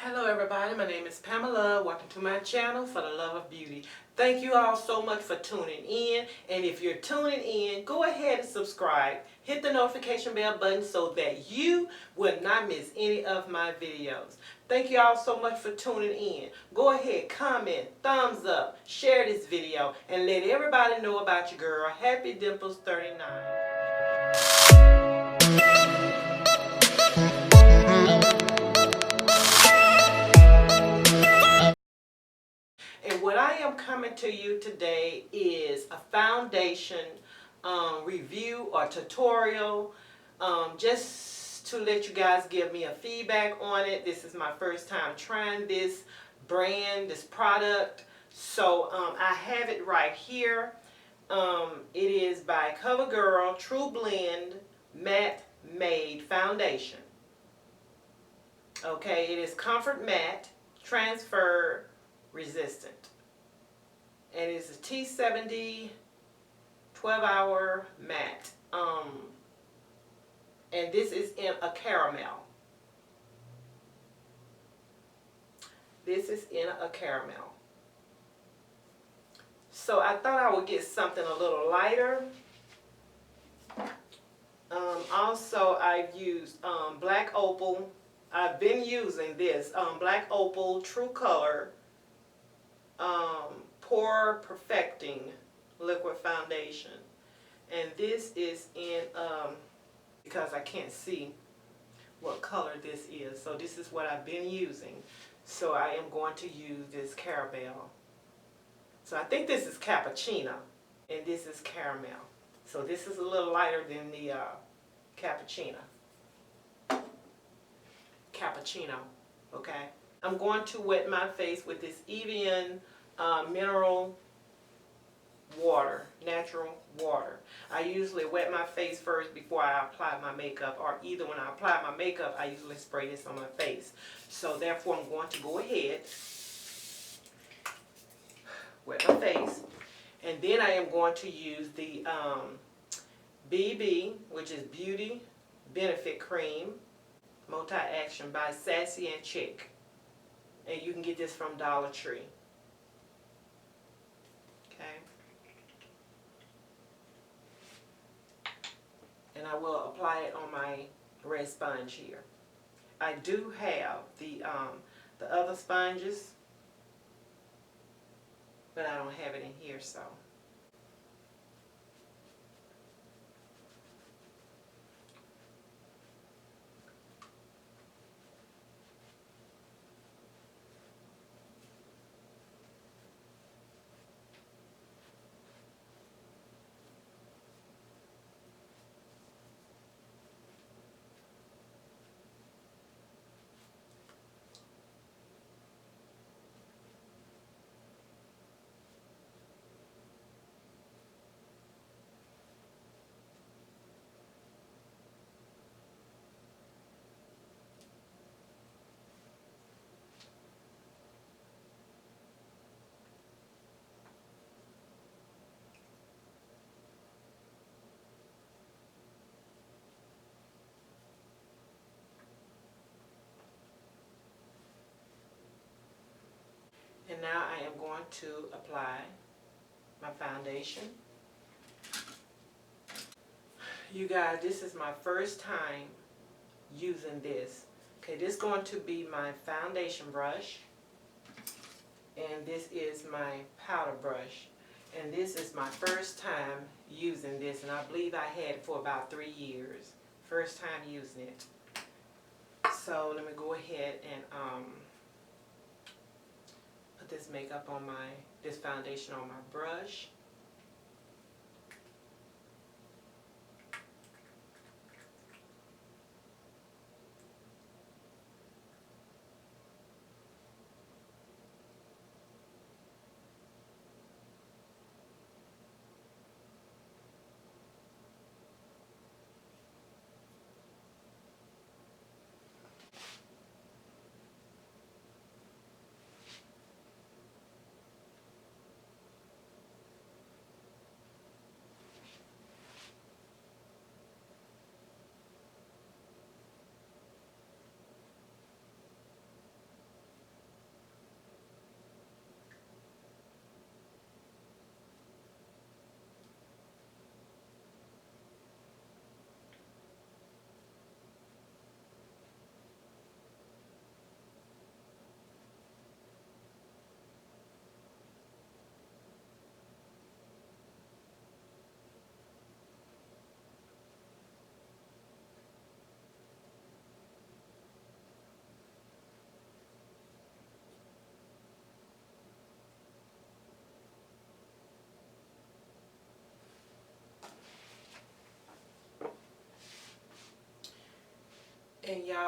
Hello everybody, my name is Pamela. Welcome to my channel for the love of beauty. Thank you all so much for tuning in, and if you're tuning in, go ahead and subscribe. Hit the notification bell button so that you will not miss any of my videos. Thank you all so much for tuning in. Go ahead, comment, thumbs up, share this video, and let everybody know about your girl, Happy Dimples 39. And what I am coming to you today is a foundation review or tutorial, just to let you guys give me a feedback on it. This is my first time trying this brand, this product. So I have it right here. It is by Covergirl TruBlend Matte Made Foundation. Okay, it is comfort matte, transfer resistant, and it's a T70 12-hour matte, and this is in a caramel. This is in a caramel. So I thought I would get something a little lighter. Also, I've used Black Opal. I've been using this Black Opal True Color Pore Perfecting Liquid Foundation, and this is in because I can't see what color this is, so this is what I've been using. So I am going to use this caramel. So I think this is cappuccino and this is caramel. So this is a little lighter than the cappuccino. Okay. I'm going to wet my face with this Evian mineral water, natural water. I usually wet my face first before I apply my makeup, or either when I apply my makeup, I usually spray this on my face. So therefore I'm going to go ahead, wet my face, and then I am going to use the BB, which is Beauty Benefit Cream Multi-Action by Sassy and Chick. And you can get this from Dollar Tree. Okay. And I will apply it on my red sponge here. I do have the other sponges, but I don't have it in here, so. And now I am going to apply my foundation. You guys, this is my first time using this. Okay, this is going to be my foundation brush, and this is my powder brush. And this is my first time using this, and I believe I had it for about 3 years. First time using it. So let me go ahead and put this makeup on this foundation on my brush.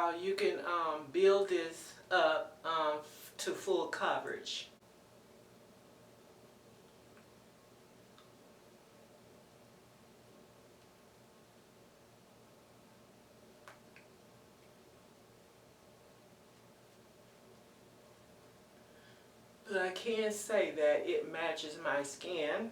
how you can build this up to full coverage. But I can say that it matches my skin.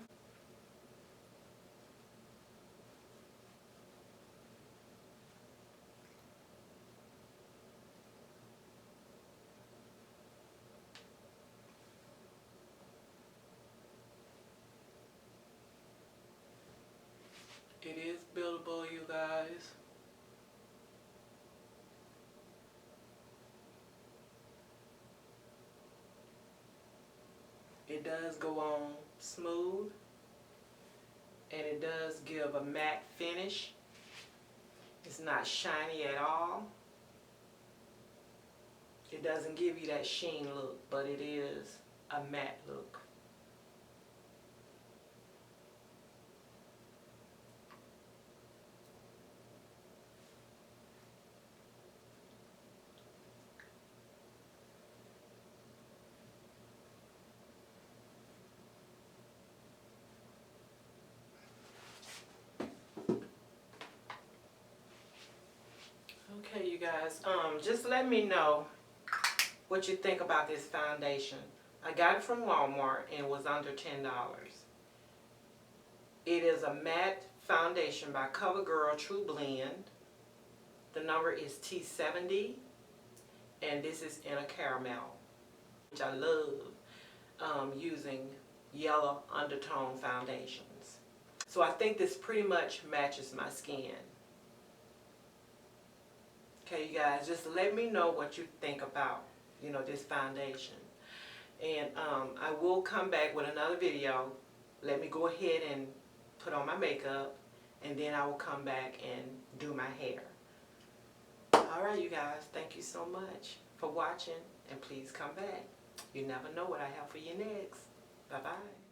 It is buildable, you guys. It does go on smooth, and it does give a matte finish. It's not shiny at all. It doesn't give you that sheen look, but it is a matte look. Okay, you guys, just let me know what you think about this foundation. I got it from Walmart and it was under $10. It is a matte foundation by Covergirl TrueBlend. The number is T70, and this is in a caramel, which I love using yellow undertone foundations. So I think this pretty much matches my skin. Okay, you guys, just let me know what you think about, this foundation. And I will come back with another video. Let me go ahead and put on my makeup, and then I will come back and do my hair. Alright, you guys, thank you so much for watching, and please come back. You never know what I have for you next. Bye-bye.